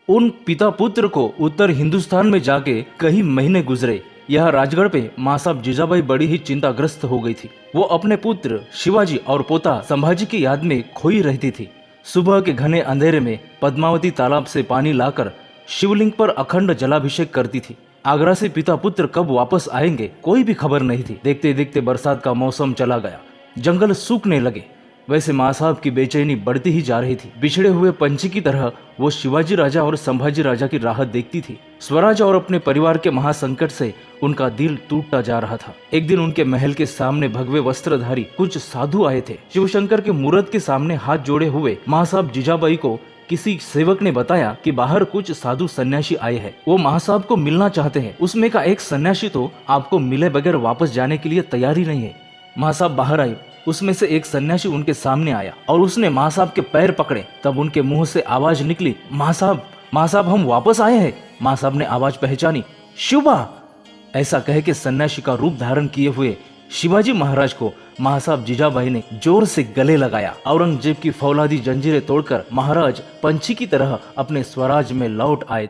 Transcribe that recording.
उन पिता पुत्र को उत्तर हिंदुस्तान में जाके कई महीने गुजरे। यह राजगढ़ पे माँ साहब जीजाबाई बड़ी ही चिंताग्रस्त हो गई थी। वो अपने पुत्र शिवाजी और पोता संभाजी की याद में खोई रहती थी। सुबह के घने अंधेरे में पद्मावती तालाब से पानी लाकर शिवलिंग पर अखंड जलाभिषेक करती थी। आगरा से पिता पुत्र कब वापस आएंगे कोई भी खबर नहीं थी। देखते देखते बरसात का मौसम चला गया, जंगल सूखने लगे। वैसे माँ साहब की बेचैनी बढ़ती ही जा रही थी। बिछड़े हुए पंछी की तरह वो शिवाजी राजा और संभाजी राजा की राहत देखती थी। स्वराज और अपने परिवार के महासंकट से उनका दिल टूटता जा रहा था। एक दिन उनके महल के सामने भगवे वस्त्रधारी कुछ साधु आए थे। शिवशंकर के मूर्त के सामने हाथ जोड़े हुए माँ साहब जीजाबाई को किसी सेवक ने बताया कि बाहर कुछ साधु सन्यासी आए हैं। वो माँ साहब को मिलना चाहते हैं। उसमें का एक सन्यासी तो आपको मिले बगैर वापस जाने के लिए तैयार ही नहीं है। माँ साहब बाहर आई। उसमें से एक सन्यासी उनके सामने आया और उसने माँ साहब के पैर पकड़े। तब उनके मुंह से आवाज निकली, माँ साहब हम वापस आए हैं। माँ साहब ने आवाज पहचानी, शिवा। ऐसा कह के सन्यासी का रूप धारण किए हुए शिवाजी महाराज को माँ साहब जीजाबाई ने जोर से गले लगाया। औरंगजेब की फौलादी जंजीरें तोड़कर महाराज पंछी की तरह अपने स्वराज में लौट आए।